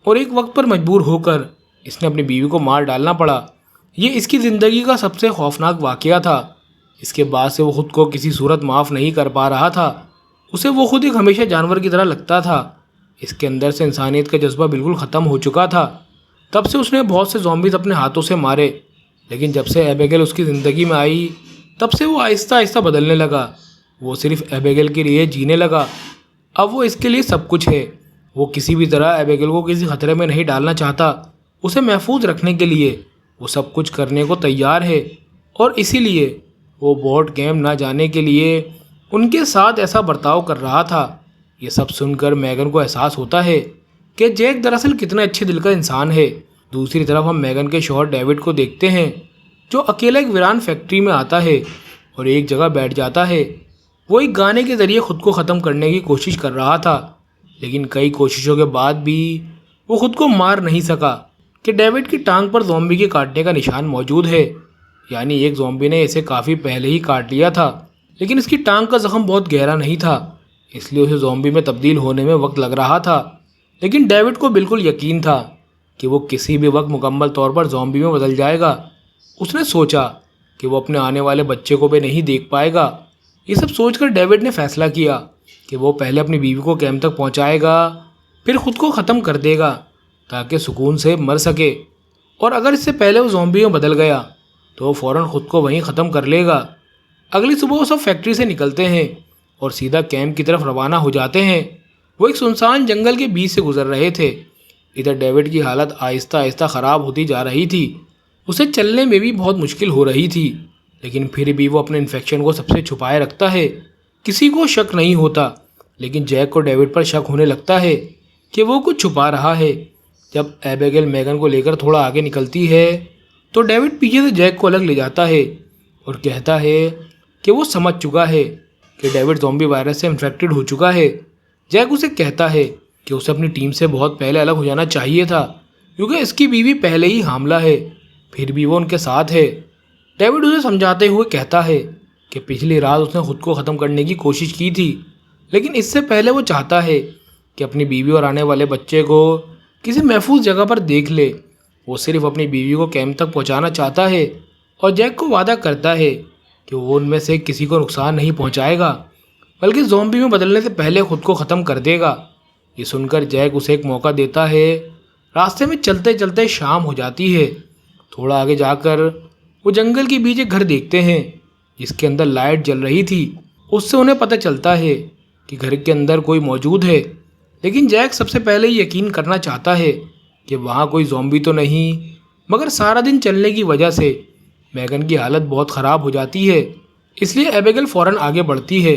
और एक वक्त पर मजबूर होकर इसने अपनी बीवी को मार डालना पड़ा। ये इसकी ज़िंदगी का सबसे खौफनाक वाक़या था। इसके बाद से वो ख़ुद को किसी सूरत माफ़ नहीं कर पा रहा था। उसे वो खुद एक हमेशा जानवर की तरह लगता था। इसके अंदर से इंसानियत का जज्बा बिल्कुल ख़त्म हो चुका था। तब से उसने बहुत से ज़ॉम्बीज़ अपने हाथों से मारे, लेकिन जब से एबिगेल उसकी ज़िंदगी में आई तब से वो आहिस्ता आहिस्ता बदलने लगा। वो सिर्फ एबिगेल के लिए जीने लगा। अब वो इसके लिए सब कुछ है। वो किसी भी तरह एबिगेल को किसी खतरे में नहीं डालना चाहता। उसे महफूज रखने के लिए वो सब कुछ करने को तैयार है और इसीलिए वो बोट कैम्प ना जाने के लिए उनके साथ ऐसा बर्ताव कर रहा था। ये सब सुनकर मैगन को एहसास होता है कि जैक दरअसल कितने अच्छे दिल का इंसान है। दूसरी तरफ हम मैगन के शौहर डेविड को देखते हैं जो अकेला एक वीरान फैक्ट्री में आता है और एक जगह बैठ जाता है। वो एक गाने के ज़रिए ख़ुद को ख़त्म करने की कोशिश कर रहा था, लेकिन कई कोशिशों के बाद भी वो ख़ुद को मार नहीं सका कि डेविड की टांग पर ज़ॉम्बी के काटने का निशान मौजूद है। यानी एक ज़ॉम्बी ने इसे काफ़ी पहले ही काट लिया था, लेकिन इसकी टांग का ज़ख्म बहुत गहरा नहीं था, इसलिए उसे ज़ॉम्बी में तब्दील होने में वक्त लग रहा था। लेकिन डेविड को बिल्कुल यकीन था कि वो किसी भी वक्त मुकम्मल तौर पर ज़ॉम्बी में बदल जाएगा। उसने सोचा कि वो अपने आने वाले बच्चे को भी नहीं देख पाएगा। ये सब सोचकर डेविड ने फैसला किया कि वो पहले अपनी बीवी को कैंप तक पहुंचाएगा, फिर ख़ुद को ख़त्म कर देगा ताकि सुकून से मर सके। और अगर इससे पहले वो ज़ॉम्बी में बदल गया तो वो फ़ौरन ख़ुद को वहीं ख़त्म कर लेगा। अगली सुबह वो सब फैक्ट्री से निकलते हैं और सीधा कैंप की तरफ रवाना हो जाते हैं। वो एक सुनसान जंगल के बीच से गुजर रहे थे। इधर डेविड की हालत आहिस्ता आहिस्ता ख़राब होती जा रही थी। उसे चलने में भी बहुत मुश्किल हो रही थी, लेकिन फिर भी वो अपने इन्फेक्शन को सबसे छुपाए रखता है। किसी को शक नहीं होता, लेकिन जैक को डेविड पर शक होने लगता है कि वो कुछ छुपा रहा है। जब एबिगेल मैगन को लेकर थोड़ा आगे निकलती है तो डेविड पीछे से जैक को अलग ले जाता है और कहता है कि वो समझ चुका है कि डेविड ज़ॉम्बी वायरस से इन्फेक्टेड हो चुका है। जैक उसे कहता है कि उसे अपनी टीम से बहुत पहले अलग हो जाना चाहिए था, क्योंकि इसकी बीवी पहले ही हामला है, फिर भी वो उनके साथ है। डेविड उसे समझाते हुए कहता है कि पिछली रात उसने खुद को ख़त्म करने की कोशिश की थी, लेकिन इससे पहले वो चाहता है कि अपनी बीवी और आने वाले बच्चे को किसी महफूज जगह पर देख ले। वो सिर्फ अपनी बीवी को कैंप तक पहुंचाना चाहता है और जैक को वादा करता है कि वो उनमें से किसी को नुकसान नहीं पहुंचाएगा, बल्कि ज़ॉम्बी में बदलने से पहले खुद को ख़त्म कर देगा। ये सुनकर जैक उसे एक मौका देता है। रास्ते में चलते चलते शाम हो जाती है। थोड़ा आगे जाकर वो जंगल के बीच एक घर देखते हैं जिसके अंदर लाइट जल रही थी। उससे उन्हें पता चलता है कि घर के अंदर कोई मौजूद है, लेकिन जैक सबसे पहले यकीन करना चाहता है कि वहाँ कोई ज़ॉम्बी तो नहीं। मगर सारा दिन चलने की वजह से मैगन की हालत बहुत ख़राब हो जाती है, इसलिए एबिगेल फ़ौरन आगे बढ़ती है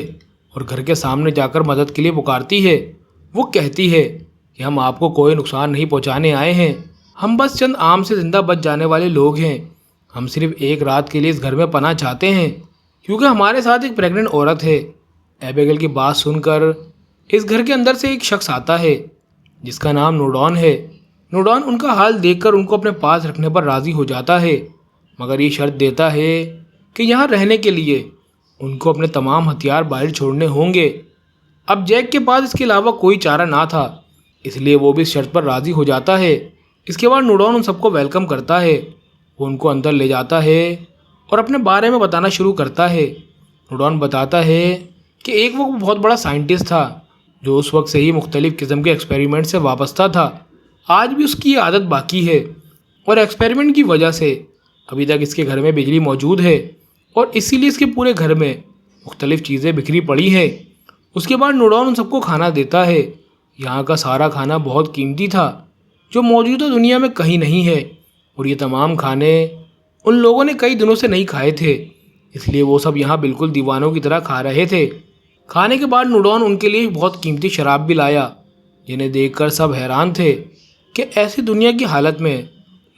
और घर के सामने जाकर मदद के लिए पुकारती है। वो कहती है कि हम आपको कोई नुकसान नहीं पहुंचाने आए हैं, हम बस चंद आम से ज़िंदा बच जाने वाले लोग हैं। हम सिर्फ एक रात के लिए इस घर में पनाह चाहते हैं क्योंकि हमारे साथ एक प्रेग्नेंट औरत है। एबिगेल की बात सुनकर इस घर के अंदर से एक शख्स आता है जिसका नाम नूडॉन है। नूडॉन उनका हाल देखकर उनको अपने पास रखने पर राज़ी हो जाता है, मगर ये शर्त देता है कि यहाँ रहने के लिए उनको अपने तमाम हथियार बाहर छोड़ने होंगे। अब जैक के पास इसके अलावा कोई चारा ना था, इसलिए वो भी इस शर्त पर राज़ी हो जाता है। इसके बाद नूडॉन उन सबको वेलकम करता है। वो उनको अंदर ले जाता है और अपने बारे में बताना शुरू करता है। नूडॉन बताता है कि एक वो बहुत बड़ा साइंटिस्ट था जो उस वक्त से ही मुख्तलिफ़ किस्म के एक्सपेरिमेंट से वाबस्ता था। आज भी उसकी ये आदत बाकी है और एक्सपेरिमेंट की वजह से अभी तक इसके घर में बिजली मौजूद है और इसीलिए इसके पूरे घर में मुख्तलिफ़ चीज़ें बिखरी पड़ी हैं। उसके बाद नूडॉन उन सबको खाना देता है। यहाँ का सारा खाना बहुत कीमती था जो मौजूदा दुनिया में कहीं नहीं है, और ये तमाम खाने उन लोगों ने कई दिनों से नहीं खाए थे, इसलिए वो सब यहाँ बिल्कुल दीवानों की तरह खा रहे थे। खाने के बाद नूडॉन उनके लिए बहुत कीमती शराब भी लाया, जिन्हें देखकर सब हैरान थे कि ऐसी दुनिया की हालत में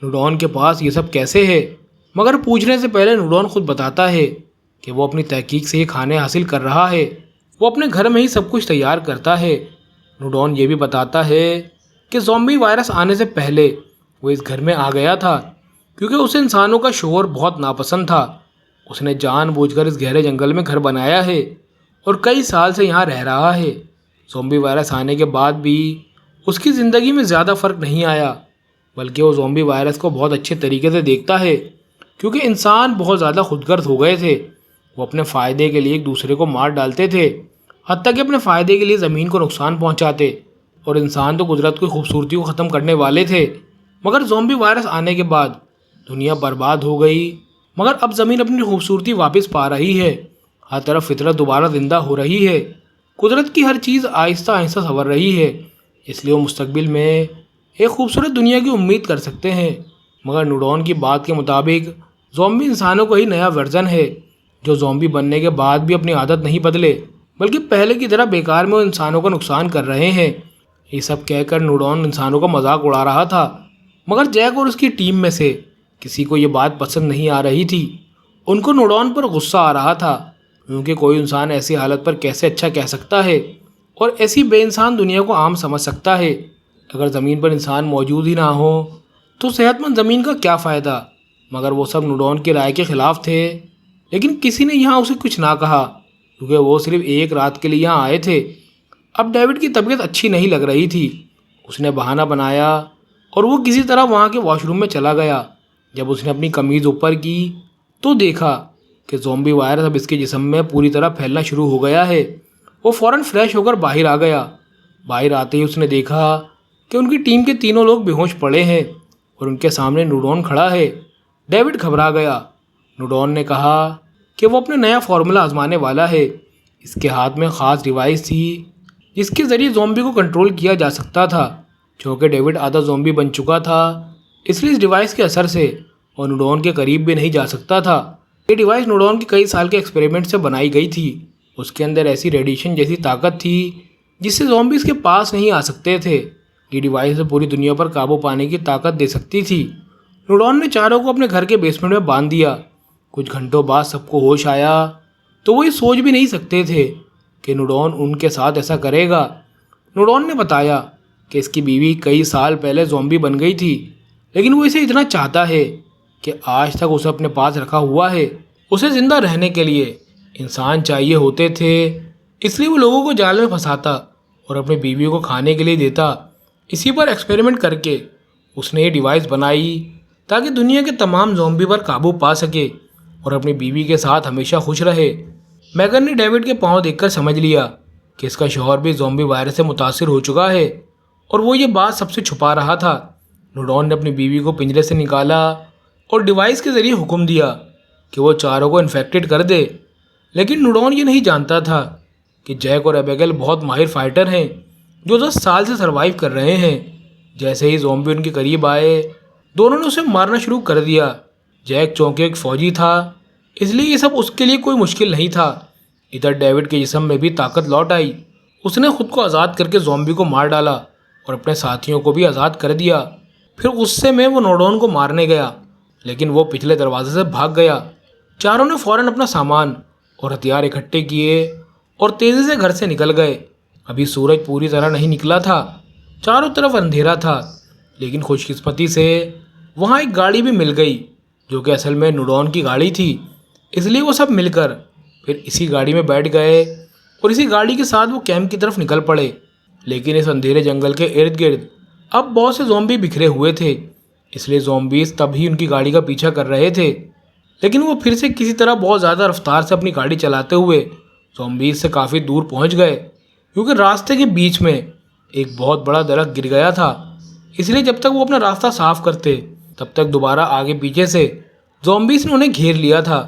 नूडॉन के पास ये सब कैसे है। मगर पूछने से पहले नूडॉन खुद बताता है कि वो अपनी तहकीक से ये खाने हासिल कर रहा है। वो अपने घर में ही सब कुछ तैयार करता है। नूडॉन ये भी बताता है कि ज़ॉम्बी वायरस आने से पहले वो इस घर में आ गया था क्योंकि उसे इंसानों का शोर बहुत नापसंद था। उसने जानबूझकर इस गहरे जंगल में घर बनाया है और कई साल से यहाँ रह रहा है। ज़ॉम्बी वायरस आने के बाद भी उसकी ज़िंदगी में ज़्यादा फ़र्क नहीं आया, बल्कि वो ज़ॉम्बी वायरस को बहुत अच्छे तरीके से देखता है क्योंकि इंसान बहुत ज़्यादा खुदगर्ज हो गए थे। वो अपने फ़ायदे के लिए एक दूसरे को मार डालते थे, हत्ता कि अपने फ़ायदे के लिए ज़मीन को नुकसान पहुंचाते, और इंसान तो कुदरत की खूबसूरती को ख़त्म करने वाले थे। मगर ज़ॉम्बी वायरस आने के बाद दुनिया बर्बाद हो गई, मगर अब ज़मीन अपनी खूबसूरती वापस पा रही है। हर तरफ फितरत दोबारा ज़िंदा हो रही है। कुदरत की हर चीज़ आहिस्ता आहिस्ता संवर रही है, इसलिए वो मुस्तकबिल में एक खूबसूरत दुनिया की उम्मीद कर सकते हैं। मगर नूडॉन की बात के मुताबिक ज़ॉम्बी इंसानों का ही नया वर्जन है जो ज़ॉम्बी बनने के बाद भी अपनी आदत नहीं बदले, बल्कि पहले की तरह बेकार में वो इंसानों का नुकसान कर रहे हैं। ये सब कहकर नूडॉन इंसानों का मजाक उड़ा रहा था, मगर जैक और उसकी टीम में से किसी को ये बात पसंद नहीं आ रही थी। उनको नूडॉन पर गुस्सा आ रहा था क्योंकि कोई इंसान ऐसी हालत पर कैसे अच्छा कह सकता है और ऐसी बेइंसान दुनिया को आम समझ सकता है। अगर ज़मीन पर इंसान मौजूद ही ना हो तो सेहतमंद ज़मीन का क्या फ़ायदा। मगर वो सब नूडॉन की राय के ख़िलाफ़ थे, लेकिन किसी ने यहाँ उसे कुछ ना कहा क्योंकि वो सिर्फ एक रात के लिए यहाँ आए थे। अब डेविड की तबीयत अच्छी नहीं लग रही थी। उसने बहाना बनाया और वो किसी तरह वहाँ के वॉशरूम में चला गया। जब उसने अपनी कमीज़ ऊपर की तो देखा कि ज़ॉम्बी वायरस अब इसके जिस्म में पूरी तरह फैलना शुरू हो गया है। वो फ़ौरन फ्रेश होकर बाहर आ गया। बाहर आते ही उसने देखा कि उनकी टीम के तीनों लोग बेहोश पड़े हैं और उनके सामने नूडॉन खड़ा है। डेविड घबरा गया। नूडॉन ने कहा कि वो अपना नया फार्मूला आजमाने वाला है। इसके हाथ में ख़ास डिवाइस थी जिसके ज़रिए ज़ॉम्बी को कंट्रोल किया जा सकता था। क्योंकि डेविड आधा ज़ॉम्बी बन चुका था, इसलिए इस डिवाइस के असर से वो नूडॉन के करीब भी नहीं जा सकता था। ये डिवाइस नूडॉन के कई साल के एक्सपेरिमेंट से बनाई गई थी। उसके अंदर ऐसी रेडिएशन जैसी ताकत थी जिससे ज़ॉम्बी इसके पास नहीं आ सकते थे। ये डिवाइस पूरी दुनिया पर काबू पाने की ताकत दे सकती थी। नूडॉन ने चारों को अपने घर के बेसमेंट में बांध दिया। कुछ घंटों बाद सबको होश आया तो वो ये सोच भी नहीं सकते थे कि नूडॉन उनके साथ ऐसा करेगा। नूडॉन ने बताया कि इसकी बीवी कई साल पहले ज़ॉम्बी बन गई थी, लेकिन वो इसे इतना चाहता है कि आज तक उसे अपने पास रखा हुआ है। उसे ज़िंदा रहने के लिए इंसान चाहिए होते थे, इसलिए वो लोगों को जाल में फंसाता और अपनी बीवी को खाने के लिए देता। इसी पर एक्सपेरिमेंट करके उसने ये डिवाइस बनाई ताकि दुनिया के तमाम ज़ॉम्बी पर काबू पा सके और अपनी बीवी के साथ हमेशा खुश रहे। मैगन ने डेविड के पाँव देखकर समझ लिया कि इसका शौहर भी ज़ॉम्बी वायरस से मुतासिर हो चुका है और वो ये बात सबसे छुपा रहा था। नूडॉन ने अपनी बीवी को पिंजरे से निकाला और डिवाइस के ज़रिए हुक्म दिया कि वो चारों को इन्फेक्टेड कर दे। लेकिन नूडॉन ये नहीं जानता था कि जैक और एबिगेल बहुत माहिर फाइटर हैं जो 10 साल से सर्वाइव कर रहे हैं। जैसे ही ज़ॉम्बी उनके करीब आए, दोनों ने उसे मारना शुरू कर दिया। जैक चौंके एक फ़ौजी था, इसलिए ये सब उसके लिए कोई मुश्किल नहीं था। इधर डेविड के जिस्म में भी ताकत लौट आई। उसने खुद को आज़ाद करके ज़ॉम्बी को मार डाला और अपने साथियों को भी आज़ाद कर दिया। फिर गुस्से में वो नूडॉन को मारने गया, लेकिन वो पिछले दरवाजे से भाग गया। चारों ने फ़ौरन अपना सामान और हथियार इकट्ठे किए और तेज़ी से घर से निकल गए। अभी सूरज पूरी तरह नहीं निकला था, चारों तरफ अंधेरा था, लेकिन खुशकिस्मती से वहाँ एक गाड़ी भी मिल गई जो कि असल में नूडॉन की गाड़ी थी। इसलिए वो सब मिलकर फिर इसी गाड़ी में बैठ गए और इसी गाड़ी के साथ वो कैंप की तरफ निकल पड़े। लेकिन इस अंधेरे जंगल के इर्द गिर्द अब बहुत से ज़ॉम्बी बिखरे हुए थे, इसलिए ज़ॉम्बीज़ तब ही उनकी गाड़ी का पीछा कर रहे थे। लेकिन वो फिर से किसी तरह बहुत ज़्यादा रफ्तार से अपनी गाड़ी चलाते हुए ज़ॉम्बीज़ से काफ़ी दूर पहुंच गए, क्योंकि रास्ते के बीच में एक बहुत बड़ा दरख्त गिर गया था। इसलिए जब तक वो अपना रास्ता साफ करते, तब तक दोबारा आगे पीछे से ज़ॉम्बीज़ ने उन्हें घेर लिया था।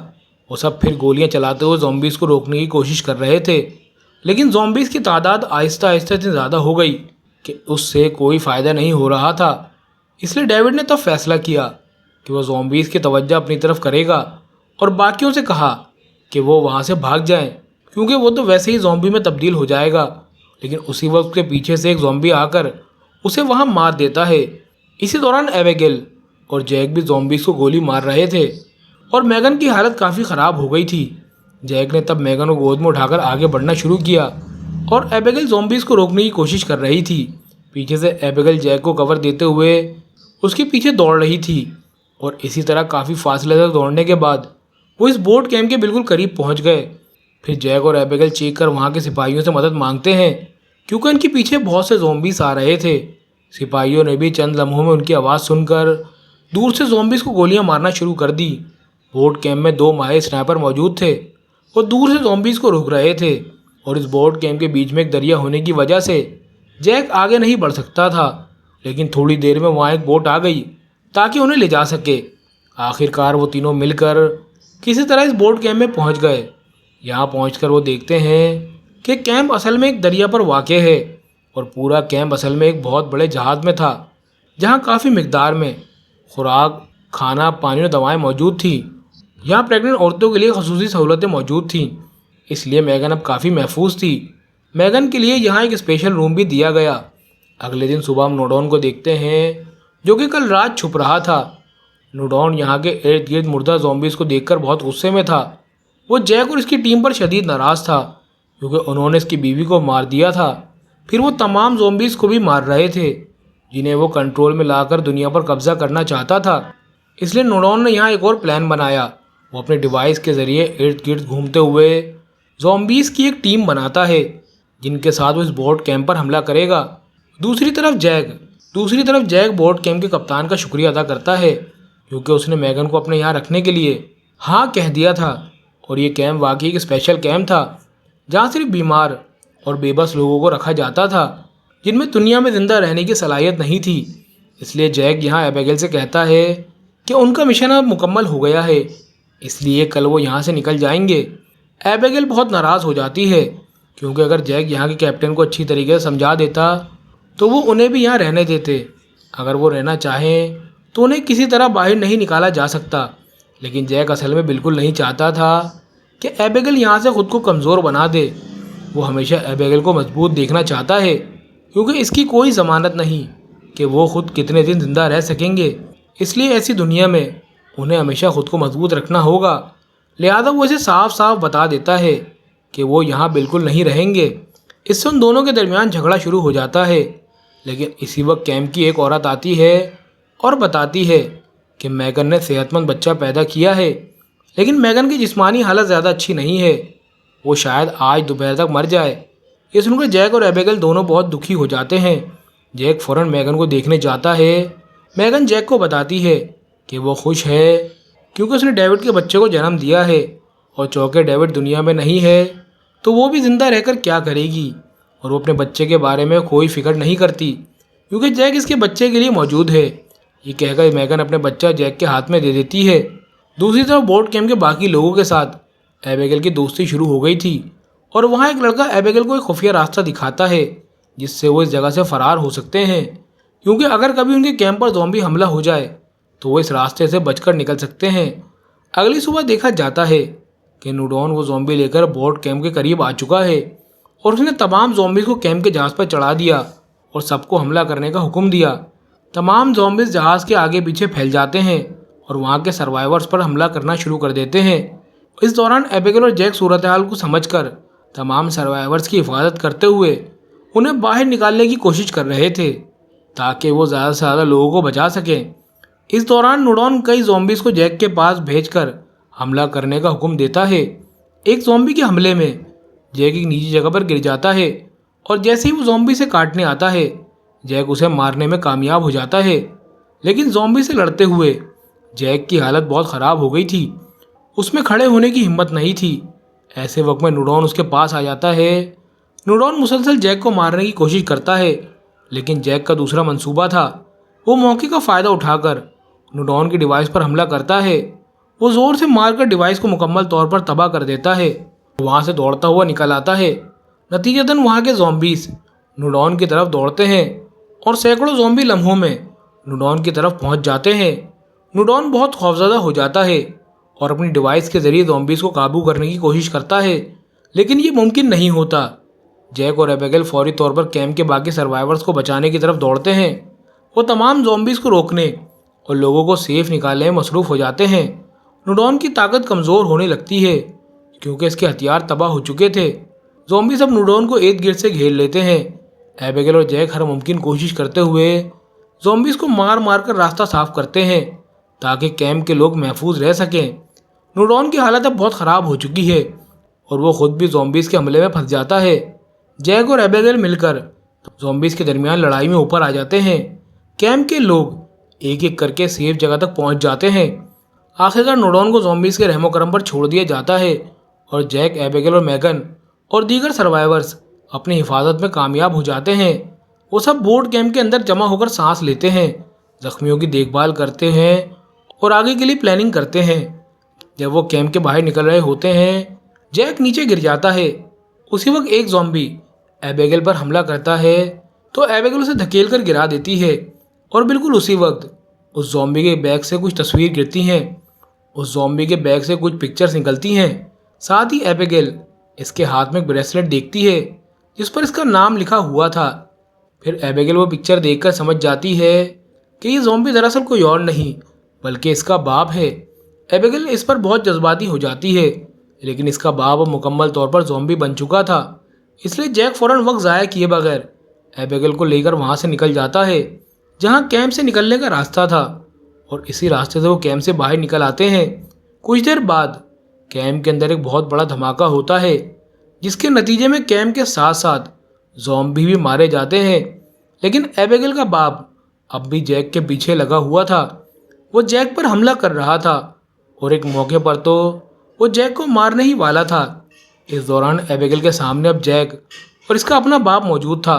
वो सब फिर गोलियां चलाते हुए ज़ॉम्बीज़ को रोकने की कोशिश कर रहे थे, लेकिन ज़ॉम्बीज़ की तादाद आहिस्ता आहिस्ता इतनी ज़्यादा हो गई कि उससे कोई फ़ायदा नहीं हो रहा था। इसलिए डेविड ने तब फैसला किया कि वह ज़ॉम्बीज़ की तवज्जो अपनी तरफ करेगा और बाकियों से कहा कि वो वहाँ से भाग जाएं, क्योंकि वो तो वैसे ही ज़ॉम्बी में तब्दील हो जाएगा। लेकिन उसी वक्त के पीछे से एक ज़ॉम्बी आकर उसे वहाँ मार देता है। इसी दौरान एबिगेल और जैक भी ज़ॉम्बीज़ को गोली मार रहे थे और मैगन की हालत काफ़ी ख़राब हो गई थी। जैक ने तब मैगन को गोद में उठाकर आगे बढ़ना शुरू किया और एबिगेल ज़ॉम्बीज़ को रोकने की कोशिश कर रही थी। पीछे से एबिगेल जैक को कवर देते हुए उसके पीछे दौड़ रही थी और इसी तरह काफ़ी फासले तक दौड़ने के बाद वो इस बोट कैंप के बिल्कुल करीब पहुंच गए। फिर जैक और एबिगेल चीख कर वहाँ के सिपाहियों से मदद मांगते हैं, क्योंकि उनके पीछे बहुत से ज़ॉम्बीज़ आ रहे थे। सिपाहियों ने भी चंद लम्हों में उनकी आवाज़ सुनकर दूर से ज़ॉम्बीज़ को गोलियां मारना शुरू कर दी। बोट कैंप में 2 माहिर स्नाइपर मौजूद थे, वो दूर से ज़ॉम्बीज़ को रोक रहे थे और इस बोट कैंप के बीच में एक दरिया होने की वजह से जैक आगे नहीं बढ़ सकता था। लेकिन थोड़ी देर में वहाँ एक बोट आ गई ताकि उन्हें ले जा सके। आखिरकार वो तीनों मिलकर किसी तरह इस बोट कैंप में पहुँच गए। यहाँ पहुँचकर वो देखते हैं कि कैंप असल में एक दरिया पर वाक़े है और पूरा कैंप असल में एक बहुत बड़े जहाज़ में था, जहाँ काफ़ी मिकदार में खुराक, खाना, पानी और दवाएं मौजूद थी। यहाँ प्रेग्नेंट औरतों के लिए खसूसी सहूलतें मौजूद थीं, इसलिए मैगन अब काफ़ी महफूज थी। मैगन के लिए यहाँ एक स्पेशल रूम भी दिया गया। अगले दिन सुबह हम नूडॉन को देखते हैं, जो कि कल रात छुप रहा था। नूडॉन यहाँ के इर्द गिर्द मुर्दा ज़ॉम्बीज़ को देखकर बहुत गुस्से में था। वो जैक और इसकी टीम पर शदीद नाराज़ था, क्योंकि उन्होंने इसकी बीवी को मार दिया था। फिर वो तमाम ज़ॉम्बीज़ को भी मार रहे थे, जिन्हें वो कंट्रोल में लाकर दुनिया पर कब्जा करना चाहता था। इसलिए नूडॉन ने यहाँ एक और प्लान बनाया। वो अपने डिवाइस के ज़रिए इर्द गिर्द घूमते हुए ज़ॉम्बीज़ की एक टीम बनाता है, जिनके साथ वो इस बोट कैंप पर हमला करेगा। दूसरी तरफ जैक बोट कैंप के कप्तान का शुक्रिया अदा करता है, क्योंकि उसने मैगन को अपने यहाँ रखने के लिए हाँ कह दिया था। और ये कैंप वाकई एक स्पेशल कैंप था, जहाँ सिर्फ बीमार और बेबस लोगों को रखा जाता था, जिनमें दुनिया में ज़िंदा रहने की सलाहियत नहीं थी। इसलिए जैक यहाँ एबिगेल से कहता है कि उनका मिशन अब मुकम्मल हो गया है, इसलिए कल वो यहाँ से निकल जाएंगे। एबिगेल बहुत नाराज़ हो जाती है, क्योंकि अगर जैक यहाँ के कैप्टन को अच्छी तरीके से समझा देता तो वो उन्हें भी यहाँ रहने देते। अगर वो रहना चाहें तो उन्हें किसी तरह बाहर नहीं निकाला जा सकता। लेकिन जैक असल में बिल्कुल नहीं चाहता था कि एबिगेल यहाँ से ख़ुद को कमज़ोर बना दे। वो हमेशा एबिगेल को मजबूत देखना चाहता है, क्योंकि इसकी कोई ज़मानत नहीं कि वो ख़ुद कितने दिन ज़िंदा रह सकेंगे। इसलिए ऐसी दुनिया में उन्हें हमेशा ख़ुद को मजबूत रखना होगा। लिहाजा वो इसे साफ साफ बता देता है कि वो यहाँ बिल्कुल नहीं रहेंगे। इससे उन दोनों के दरमियान झगड़ा शुरू हो जाता है। लेकिन इसी वक्त कैंप की एक औरत आती है और बताती है कि मैगन ने सेहतमंद बच्चा पैदा किया है, लेकिन मैगन की जिस्मानी हालत ज़्यादा अच्छी नहीं है, वो शायद आज दोपहर तक मर जाए। ये सुनकर जैक और एबिगेल दोनों बहुत दुखी हो जाते हैं। जैक फ़ौरन मैगन को देखने जाता है। मैगन जैक को बताती है कि वो खुश है, क्योंकि उसने डेविड के बच्चे को जन्म दिया है, और चूँकि डेविड दुनिया में नहीं है तो वो भी ज़िंदा रहकर क्या करेगी। और वो अपने बच्चे के बारे में कोई फिक्र नहीं करती क्योंकि जैक इसके बच्चे के लिए मौजूद है। ये कहकर मैगन अपने बच्चा जैक के हाथ में दे देती है। दूसरी तरफ बोट कैंप के बाकी लोगों के साथ एबिगेल की दोस्ती शुरू हो गई थी और वहाँ एक लड़का एबिगेल को एक खुफिया रास्ता दिखाता है जिससे वो इस जगह से फरार हो सकते हैं, क्योंकि अगर कभी उनके कैंप पर ज़ॉम्बी हमला हो जाए तो वो इस रास्ते से बचकर निकल सकते हैं। अगली सुबह देखा जाता है कि नूडॉन वो ज़ॉम्बी लेकर बोट कैंप के करीब आ चुका है और उसने तमाम ज़ॉम्बीज़ को कैंप के जहाज़ पर चढ़ा दिया और सबको हमला करने का हुक्म दिया। तमाम ज़ॉम्बीज़ जहाज़ के आगे पीछे फैल जाते हैं और वहाँ के सर्वाइवर्स पर हमला करना शुरू कर देते हैं। इस दौरान एबिगेल और जैक सूरत हाल को समझकर तमाम सर्वाइवर्स की हिफाजत करते हुए उन्हें बाहर निकालने की कोशिश कर रहे थे ताकि वो ज़्यादा से ज़्यादा लोगों को बचा सकें। इस दौरान नूडॉन कई ज़ॉम्बीज़ को जैक के पास भेजकर हमला करने का हुक्म देता है। एक ज़ॉम्बी के हमले में जैक एक निजी जगह पर गिर जाता है और जैसे ही वो ज़ॉम्बी से काटने आता है जैक उसे मारने में कामयाब हो जाता है, लेकिन ज़ॉम्बी से लड़ते हुए जैक की हालत बहुत ख़राब हो गई थी। उसमें खड़े होने की हिम्मत नहीं थी। ऐसे वक्त में नूडॉन उसके पास आ जाता है। नूडॉन मुसलसल जैक को मारने की कोशिश करता है, लेकिन जैक का दूसरा मंसूबा था। वो मौके का फ़ायदा उठाकर नूडॉन की डिवाइस पर हमला करता है। वो ज़ोर से मारकर डिवाइस को मुकम्मल तौर पर तबाह कर देता है। वहाँ से दौड़ता हुआ निकल आता है। नतीजतन वहाँ के ज़ॉम्बीज़ नूडॉन की तरफ दौड़ते हैं और सैकड़ों ज़ॉम्बी लम्हों में नूडॉन की तरफ पहुँच जाते हैं। नूडॉन बहुत खौफज़दा हो जाता है और अपनी डिवाइस के ज़रिए ज़ॉम्बीज़ को काबू करने की कोशिश करता है, लेकिन ये मुमकिन नहीं होता। जैक और एबिगेल फौरी तौर पर कैंप के बाकी सर्वाइवर्स को बचाने की तरफ दौड़ते हैं। वो तमाम ज़ॉम्बीज़ को रोकने और लोगों को सेफ निकालने में मसरूफ़ हो जाते हैं। नूडॉन की ताकत कमज़ोर होने लगती है क्योंकि इसके हथियार तबाह हो चुके थे। ज़ॉम्बी सब नूडॉन को इर्द गिर्द से घेर लेते हैं। एबिगेल और जैक हर मुमकिन कोशिश करते हुए ज़ॉम्बीज़ को मार मार कर रास्ता साफ करते हैं ताकि कैंप के लोग महफूज रह सकें। नूडॉन की हालत अब बहुत ख़राब हो चुकी है और वो खुद भी ज़ॉम्बीज़ के हमले में फंस जाता है। जैक और एबिगेल मिलकर ज़ॉम्बीज़ के दरमियान लड़ाई में ऊपर आ जाते हैं। कैंप के लोग एक एक करके सेफ जगह तक पहुंच जाते हैं। आखिरकार नूडॉन को ज़ॉम्बीज़ के रहमो करम पर छोड़ दिया जाता है और जैक, एबिगेल और मैगन और दीगर सर्वाइवर्स अपनी हिफाजत में कामयाब हो जाते हैं। वो सब बोट कैंप के अंदर जमा होकर सांस लेते हैं, जख्मियों की देखभाल करते हैं और आगे के लिए प्लानिंग करते हैं। जब वो कैंप के बाहर निकल रहे होते हैं जैक नीचे गिर जाता है। उसी वक्त एक ज़ॉम्बी एबिगेल पर हमला करता है तो एबिगेल उसे धकेल कर गिरा देती है और बिल्कुल उसी वक्त उस ज़ॉम्बी के बैग से कुछ तस्वीर गिरती हैं। उस ज़ॉम्बी के बैग से कुछ पिक्चर्स निकलती हैं। साथ ही एबिगेल इसके हाथ में एक ब्रेसलेट देखती है जिस पर इसका नाम लिखा हुआ था। फिर एबिगेल वो पिक्चर देखकर समझ जाती है कि ये ज़ॉम्बी दरअसल कोई और नहीं बल्कि इसका बाप है। एबिगेल इस पर बहुत जज्बाती हो जाती है, लेकिन इसका बाप अब मुकम्मल तौर पर ज़ॉम्बी बन चुका था, इसलिए जैक फ़ौरन वक्त ज़ाया किए बगैर एबिगेल को लेकर वहाँ से निकल जाता है जहाँ कैंप से निकलने का रास्ता था, और इसी रास्ते से वो कैंप से बाहर निकल आते हैं। कुछ देर बाद कैंप के अंदर एक बहुत बड़ा धमाका होता है जिसके नतीजे में कैंप के साथ साथ ज़ॉम्बी भी मारे जाते हैं, लेकिन एबिगेल का बाप अब भी जैक के पीछे लगा हुआ था। वो जैक पर हमला कर रहा था और एक मौके पर तो वो जैक को मारने ही वाला था। इस दौरान एबिगेल के सामने अब जैक और इसका अपना बाप मौजूद था।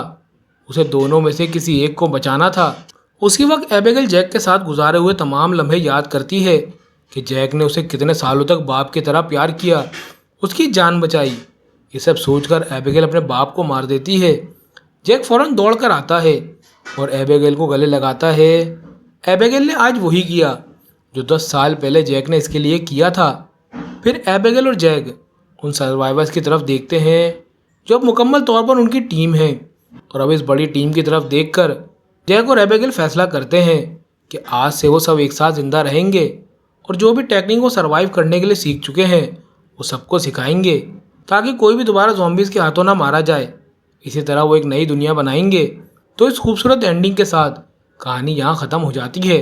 उसे दोनों में से किसी एक को बचाना था। उसी वक्त एबिगेल जैक के साथ गुजारे हुए तमाम लम्हे याद करती है कि जैक ने उसे कितने सालों तक बाप की तरह प्यार किया, उसकी जान बचाई। ये सब सोचकर एबिगेल अपने बाप को मार देती है। जैक फौरन दौड़ कर आता है और एबिगेल को गले लगाता है। एबिगेल ने आज वही किया जो 10 साल पहले जैक ने इसके लिए किया था। फिर एबिगेल और जैक उन सर्वाइवर्स की तरफ देखते हैं जो अब मुकम्मल तौर पर उनकी टीम है, और अब इस बड़ी टीम की तरफ देखकर जैक और एबिगेल फैसला करते हैं कि आज से वो सब एक साथ ज़िंदा रहेंगे और जो भी टेक्निक को सर्वाइव करने के लिए सीख चुके हैं वो सबको सिखाएंगे ताकि कोई भी दोबारा ज़ॉम्बीज़ के हाथों ना मारा जाए। इसी तरह वो एक नई दुनिया बनाएंगे। तो इस खूबसूरत एंडिंग के साथ कहानी यहाँ ख़त्म हो जाती है।